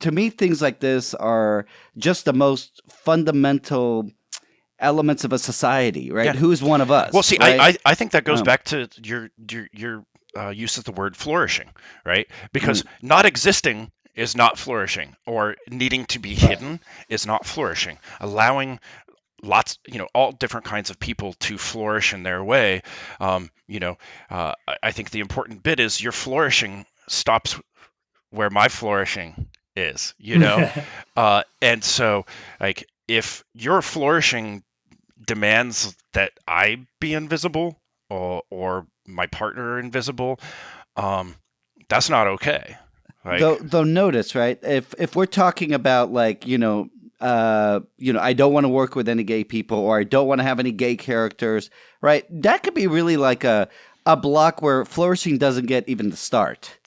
to me, things like this are just the most fundamental elements of a society, right? Yeah. Who's one of us? Well, see, right? I think that goes back to your use of the word flourishing, right? Because not existing is not flourishing, or needing to be hidden is not flourishing. Allowing lots, all different kinds of people to flourish in their way. I think the important bit is your flourishing stops where my flourishing is, and so, like, if your flourishing demands that I be invisible or my partner invisible, that's not okay. Like, though notice, right? If we're talking about, like, I don't want to work with any gay people, or I don't want to have any gay characters, right? That could be really like a block where flourishing doesn't get even the start.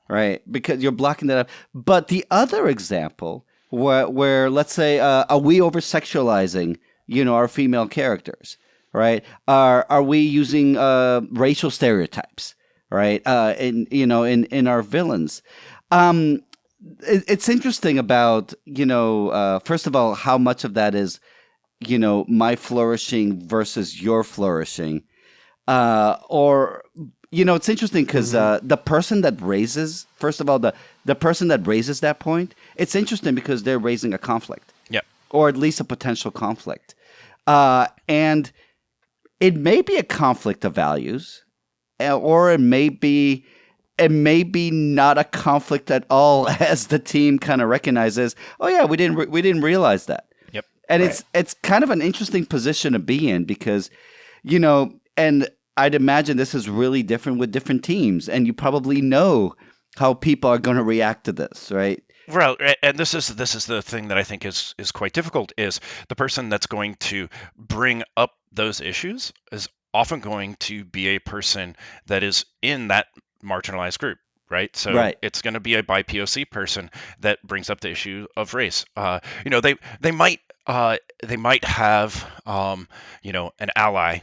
Right, because you're blocking that up. But the other example where let's say, are we over sexualizing, our female characters, right? Are we using racial stereotypes, right? In our villains. It's interesting about, first of all, how much of that is, my flourishing versus your flourishing, or. It's interesting because the person that raises, first of all, the person that raises that point, it's interesting because they're raising a conflict. Yeah. Or at least a potential conflict. And it may be a conflict of values, or it may be it may be not a conflict at all, as the team kind of recognizes. Oh yeah, we didn't realize that. Yep. And Right. it's kind of an interesting position to be in because, and I'd imagine this is really different with different teams, and you probably know how people are going to react to this, right? Well, and this is the thing that I think is quite difficult, is the person that's going to bring up those issues is often going to be a person that is in that marginalized group, right? So Right. it's going to be a BIPOC person that brings up the issue of race. They might have an ally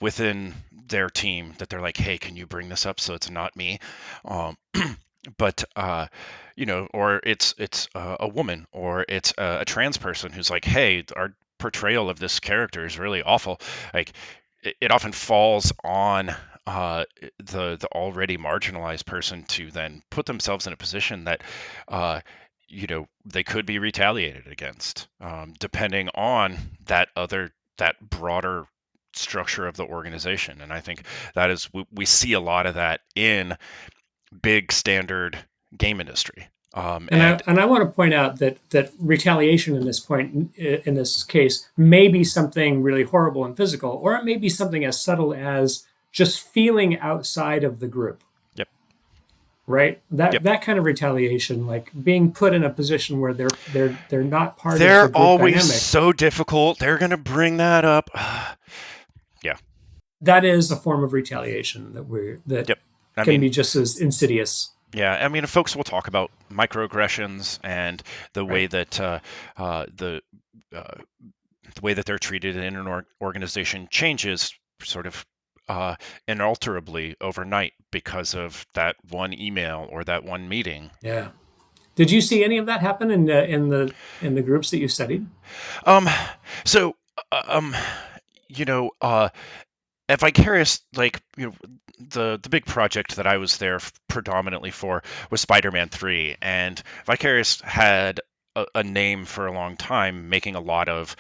within their team that they're like, hey, can you bring this up so it's not me? Um, but or it's a woman, or it's a trans person who's like, hey, our portrayal of this character is really awful. Like it often falls on the already marginalized person to then put themselves in a position that they could be retaliated against, depending on that broader structure of the organization. And I think that is, we see a lot of that in big standard game industry. And I want to point out that retaliation in this case may be something really horrible and physical, or it may be something as subtle as just feeling outside of the group. Yep. Right. That Yep. that kind of retaliation, like being put in a position where they're not part of They're the group always dynamic. so difficult. They're going to bring that up. Yeah. That is a form of retaliation that Yep. I can mean, be just as insidious. yeah, I mean, folks will talk about microaggressions and the way that the way that they're treated in an organization changes sort of inalterably overnight because of that one email or that one meeting. Yeah. Did you see any of that happen in the groups that you studied? So, at Vicarious, the big project that I was there predominantly for was Spider-Man 3, and Vicarious had a name for a long time, making a lot of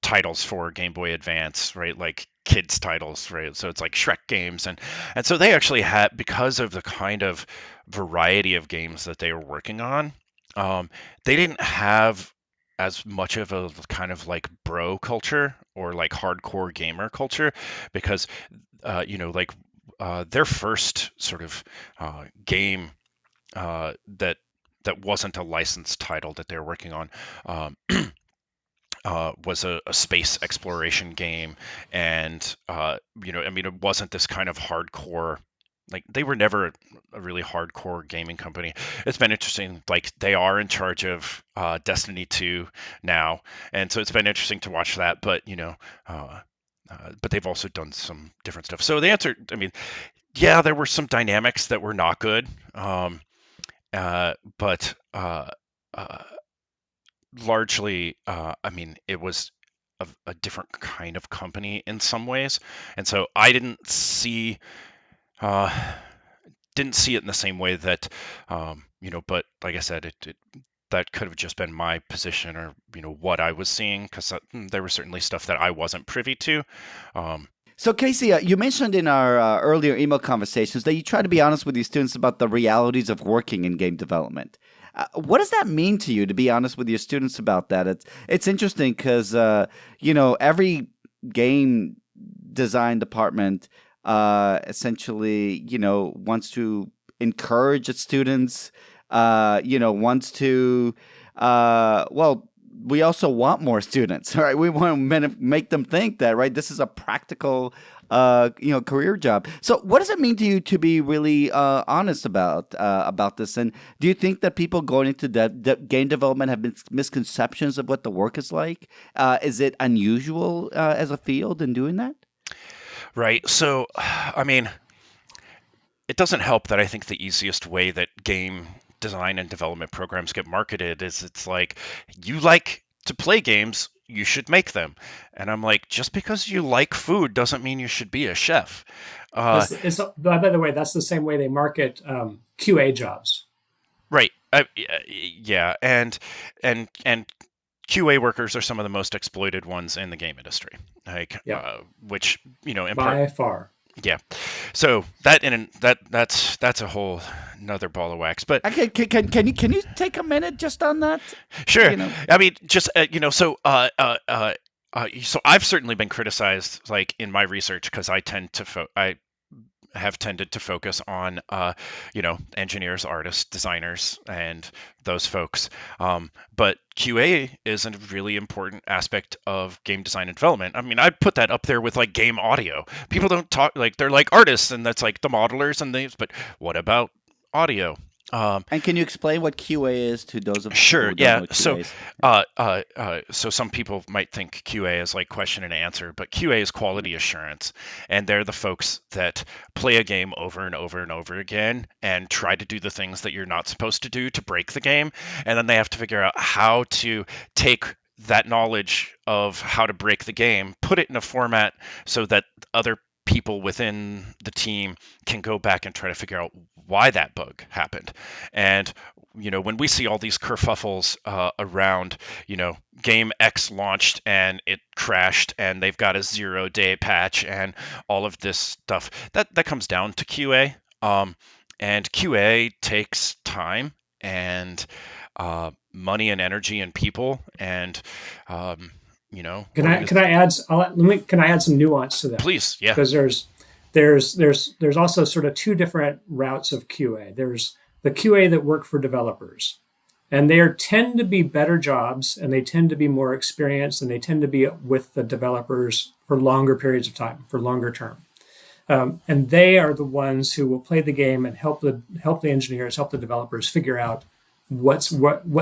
titles for Game Boy Advance, right? Like kids titles, right? So it's like Shrek games, and so they actually had, because of the kind of variety of games that they were working on, they didn't have as much of a kind of like bro culture or like hardcore gamer culture, because their first sort of game that wasn't a licensed title that they're working on was a space exploration game, and it wasn't this kind of hardcore. Like, they were never a really hardcore gaming company. It's been interesting. Like, they are in charge of Destiny 2 now, and so it's been interesting to watch that. But but they've also done some different stuff. So the answer, I mean, yeah, there were some dynamics that were not good, but largely, I mean, it was a different kind of company in some ways, and so I didn't see it in the same way that, but like I said, that could have just been my position, or what I was seeing, because there was certainly stuff that I wasn't privy to. So, Casey, you mentioned in our earlier email conversations that you try to be honest with your students about the realities of working in game development. What does that mean to you, to be honest with your students about that? It's interesting because, every game design department essentially, wants to encourage its students, wants to, we also want more students, right? We want to make them think that, right, this is a practical, career job. So what does it mean to you to be really honest about this? And do you think that people going into game development have misconceptions of what the work is like? Is it unusual as a field in doing that? Right. So, I mean, it doesn't help that I think the easiest way that game design and development programs get marketed is, it's like, you like to play games, you should make them. And I'm like, just because you like food doesn't mean you should be a chef. By the way, that's the same way they market QA jobs. Right. Yeah. And QA workers are some of the most exploited ones in the game industry. Like, Yeah. which, in By far. Yeah. So that's a whole another ball of wax. But Okay, can you take a minute just on that? sure. You know, I mean, just so I've certainly been criticized, like in my research, because I have tended to focus on engineers, artists, designers, and those folks. But QA is a really important aspect of game design and development. I mean, I'd put that up there with like game audio. People don't talk like they're like artists, and that's like the modelers and things. But what about audio? and can you explain what QA is to those of Sure, who don't know yeah. what So, QA is? so some people might think QA is like question and answer, but QA is quality assurance, and they're the folks that play a game over and over and over again and try to do the things that you're not supposed to do to break the game, and then they have to figure out how to take that knowledge of how to break the game, put it in a format so that other people within the team can go back and try to figure out why that bug happened. And when we see all these kerfuffles around, game X launched and it crashed and they've got a 0-day patch and all of this stuff, that comes down to QA. And QA takes time and money and energy and people and Can I add? Can I add some nuance to that? please, yeah. Because there's also sort of two different routes of QA. There's the QA that work for developers, and they tend to be better jobs, and they tend to be more experienced, and they tend to be with the developers for longer periods of time, for longer term. And they are the ones who will play the game and help the engineers, help the developers figure out what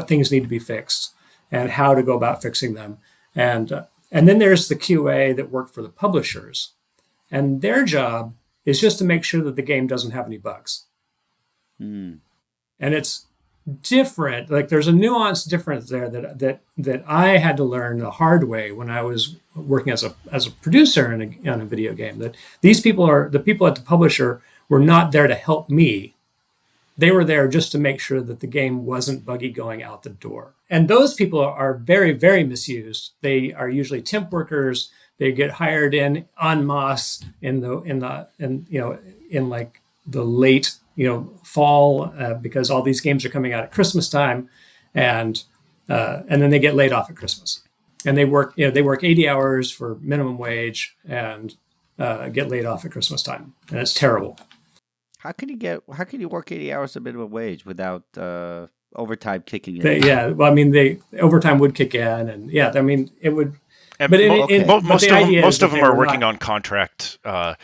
things need to be fixed and how to go about fixing them. And then there's the QA that work for the publishers, and their job is just to make sure that the game doesn't have any bugs. And it's different. Like there's a nuanced difference there that I had to learn the hard way when I was working as a producer in a video game. That these people the people at the publisher were not there to help me. They were there just to make sure that the game wasn't buggy going out the door. And those people are very, very misused. They are usually temp workers. They get hired en masse in like the late fall because all these games are coming out at Christmas time, and then they get laid off at Christmas. And they work 80 hours for minimum wage and get laid off at Christmas time, and it's terrible. How can you work 80 hours at minimum wage without overtime kicking in? Well, I mean, overtime would kick in, and I mean, it would. And But most of them are working on contract. They're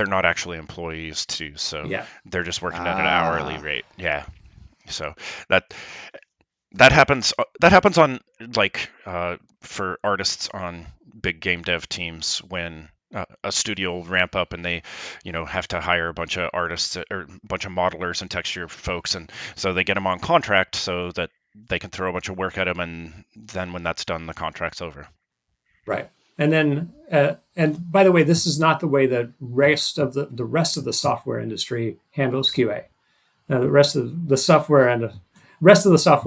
not actually employees too, so they're just working at an hourly rate. Yeah, so that happens. That happens on like for artists on big game dev teams when a studio will ramp up and they have to hire a bunch of artists or a bunch of modelers and texture folks, and so they get them on contract so that they can throw a bunch of work at them, and then when that's done, the contract's over. Right. And then, and by the way, this is not the way the rest of the software industry handles QA. The rest of the software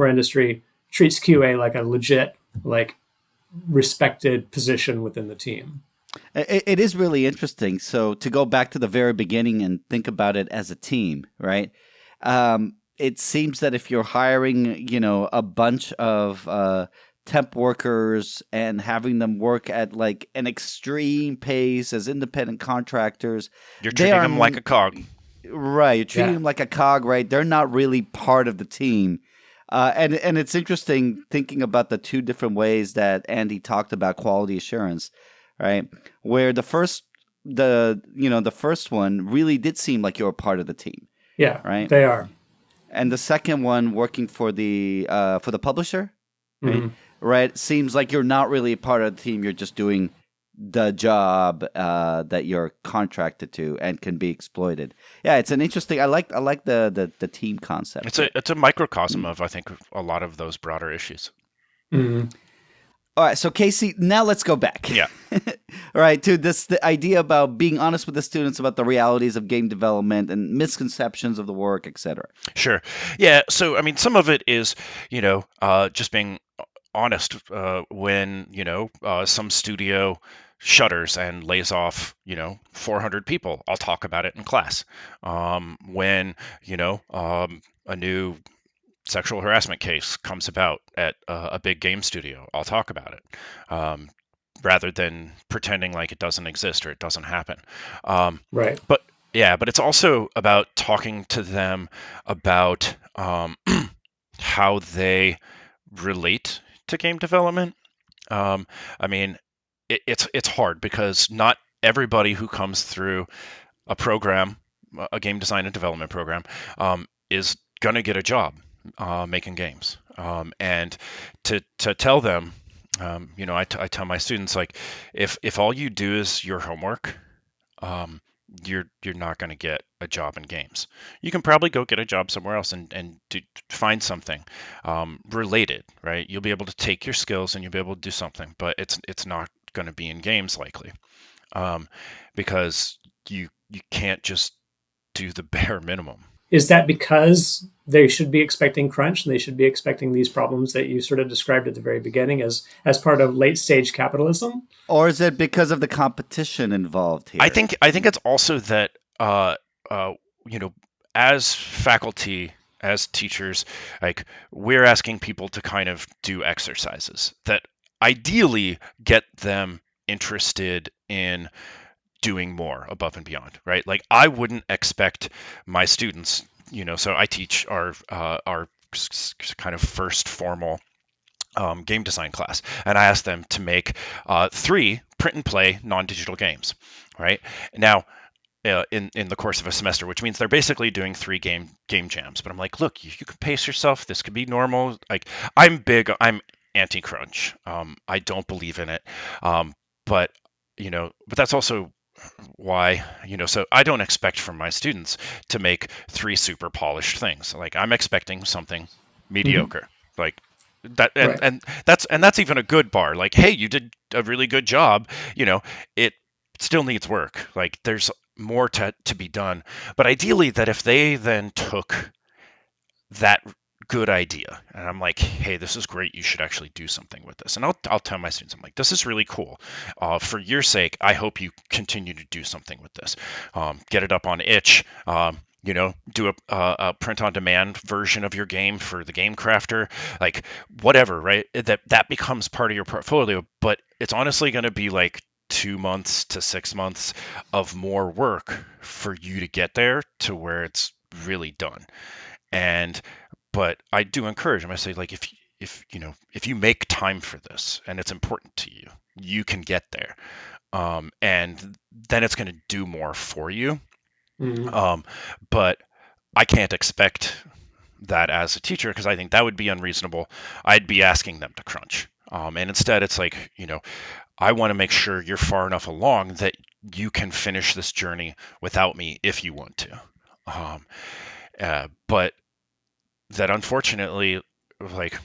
industry treats QA like a legit, like respected position within the team. It is really interesting. So to go back to the very beginning and think about it as a team, right? It seems that if you're hiring, a bunch of temp workers and having them work at like an extreme pace as independent contractors, you're treating them like a cog. Right, you're treating them like a cog, right? They're not really part of the team. And it's interesting thinking about the two different ways that Andy talked about quality assurance, right? Where the first one really did seem like you were part of the team. Yeah, right. They are. And the second one, working for the publisher, Mm-hmm. right? Seems like you're not really a part of the team. You're just doing the job that you're contracted to and can be exploited. Yeah, it's an interesting. I like the team concept. It's a microcosm of, I think, a lot of those broader issues. Mm-hmm. All right, so Casey, now let's go back. Yeah. All right, to the idea about being honest with the students about the realities of game development and misconceptions of the work, etc. Sure. Yeah. So, I mean, some of it is, just being honest when, some studio shutters and lays off, 400 people, I'll talk about it in class. When, a new sexual harassment case comes about at a big game studio, I'll talk about it, rather than pretending like it doesn't exist or it doesn't happen. Right. But yeah, but it's also about talking to them about how they relate to game development. I mean, it's hard because not everybody who comes through a program, a game design and development program, is gonna get a job making games. And to tell them, I tell my students, like, if all you do is your homework, you're not going to get a job in games. You can probably go get a job somewhere else and find something related, right? You'll be able to take your skills and you'll be able to do something, but it's not going to be in games likely, because you can't just do the bare minimum. Is that because they should be expecting crunch and they should be expecting these problems that you sort of described at the very beginning as part of late stage capitalism? Or is it because of the competition involved here? I think it's also that as faculty, as teachers, like, we're asking people to kind of do exercises that ideally get them interested in doing more above and beyond, right? Like, I wouldn't expect my students, so I teach our kind of first formal game design class, and I asked them to make 3 print and play non-digital games, right? Now, in the course of a semester, which means they're basically doing 3 game jams. But I'm like, look, you can pace yourself. This could be normal. Like, I'm anti-crunch. I don't believe in it. But that's also why, so I don't expect from my students to make 3 super polished things. Like, I'm expecting something mediocre. Like that, Right. and that's even a good bar. Like, hey, you did a really good job. It still needs work. Like, there's more to be done. But ideally, that if they then took that good idea and I'm like, hey, this is great, you should actually do something with this, and I'll tell my students, I'm like, this is really cool, for your sake, I hope you continue to do something with this, get it up on itch, do a print on demand version of your game for the game crafter, like, whatever, right? That becomes part of your portfolio, but it's honestly going to be like 2 months to 6 months of more work for you to get there to where it's really done. But I do encourage them. I say, like, if you make time for this and it's important to you, you can get there, and then it's going to do more for you. Mhm. But I can't expect that as a teacher, because I think that would be unreasonable. I'd be asking them to crunch, and instead, it's like, I want to make sure you're far enough along that you can finish this journey without me if you want to. But that, unfortunately, like,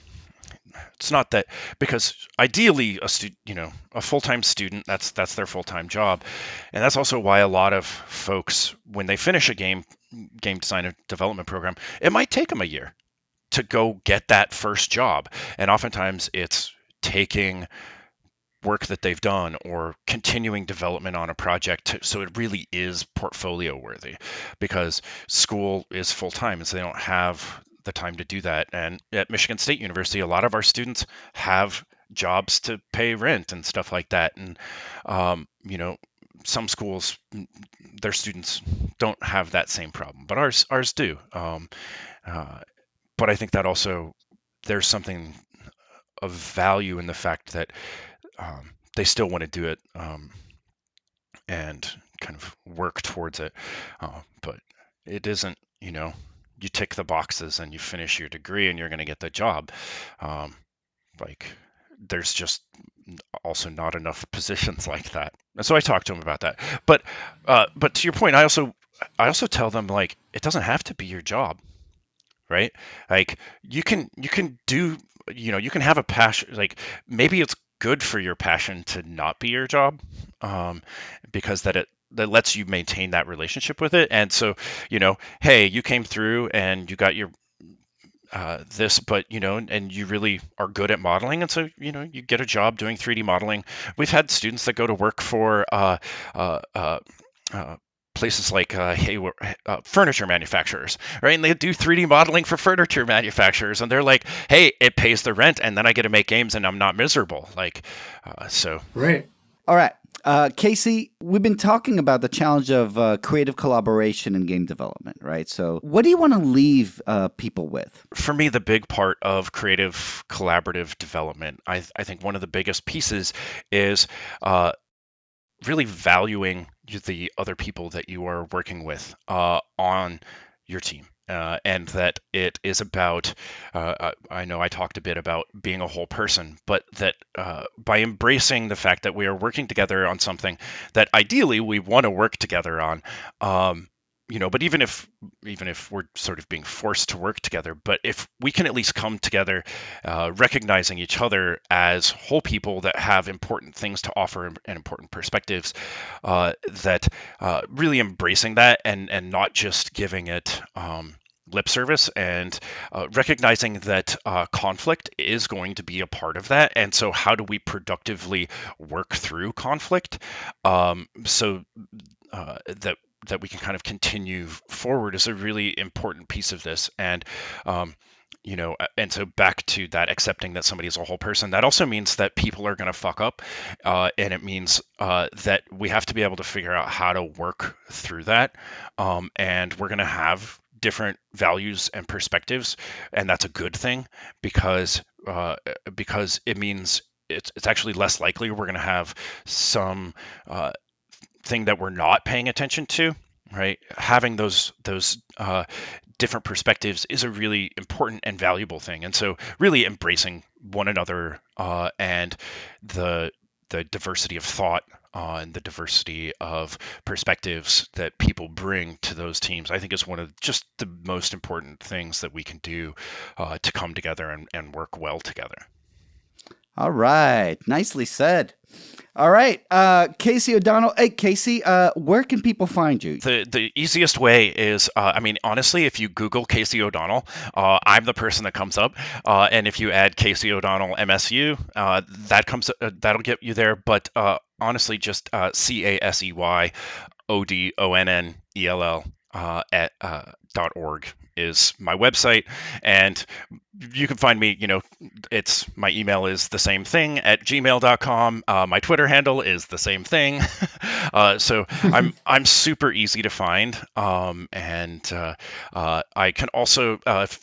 it's not that, because ideally a full-time student, that's their full-time job, and that's also why a lot of folks, when they finish a game design and development program, it might take them a year to go get that first job, and oftentimes it's taking work that they've done or continuing development on a project so it really is portfolio worthy, because school is full-time and so they don't have the time to do that. And at Michigan State University, a lot of our students have jobs to pay rent and stuff like that, and some schools, their students don't have that same problem, but ours do. But I think that also, there's something of value in the fact that they still want to do it, and kind of work towards it. But it isn't, you tick the boxes and you finish your degree and you're going to get the job. Like, there's just also not enough positions like that. And so I talked to them about that. But to your point, I also tell them, like, it doesn't have to be your job, right? Like, you can do, you can have a passion. Like, maybe it's good for your passion to not be your job, because that lets you maintain that relationship with it. And so, hey, you came through and you got your this, but and you really are good at modeling, and so you get a job doing 3D modeling. We've had students that go to work for places like furniture manufacturers, right? And they do 3D modeling for furniture manufacturers, and they're like, "Hey, it pays the rent, and then I get to make games, and I'm not miserable." So Right. All right. Casey, we've been talking about the challenge of creative collaboration in game development, right? So what do you want to leave people with? For me, the big part of creative collaborative development, I think one of the biggest pieces is really valuing the other people that you are working with on your team. And that it is about, I know I talked a bit about being a whole person, but that by embracing the fact that we are working together on something that ideally we want to work together on, but even if we're sort of being forced to work together, but if we can at least come together, recognizing each other as whole people that have important things to offer and important perspectives, that really embracing that and not just giving it lip service, and recognizing that conflict is going to be a part of that. And so how do we productively work through conflict so that we can kind of continue forward is a really important piece of this. And and so back to that, accepting that somebody is a whole person, that also means that people are going to fuck up, and it means that we have to be able to figure out how to work through that, and we're going to have different values and perspectives, and that's a good thing, because it means it's actually less likely we're going to have some thing that we're not paying attention to, right? Having those different perspectives is a really important and valuable thing. And so really embracing one another and the diversity of thought and the diversity of perspectives that people bring to those teams, I think is one of just the most important things that we can do to come together and work well together. All right. Nicely said. All right. Casey O'Donnell. Hey, Casey, where can people find you? The easiest way is, honestly, if you Google Casey O'Donnell, I'm the person that comes up. And if you add Casey O'Donnell MSU, that'll get you there. But honestly, just CaseyOdonnell .org is my website, and you can find me, my email is the same thing at gmail.com. My Twitter handle is the same thing. So I'm super easy to find. And I can also,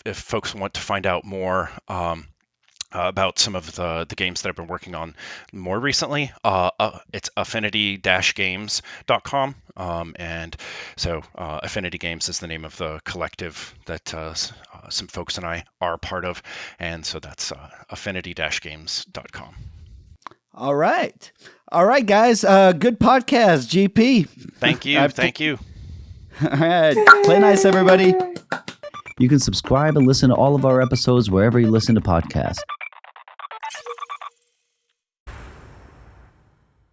if folks want to find out more, about some of the games that I've been working on more recently, it's affinity-games.com. And so Affinity Games is the name of the collective that some folks and I are part of. And so that's affinity-games.com. All right. All right, guys. Good podcast, GP. Thank you. Thank you. All right. Play nice, everybody. You can subscribe and listen to all of our episodes wherever you listen to podcasts.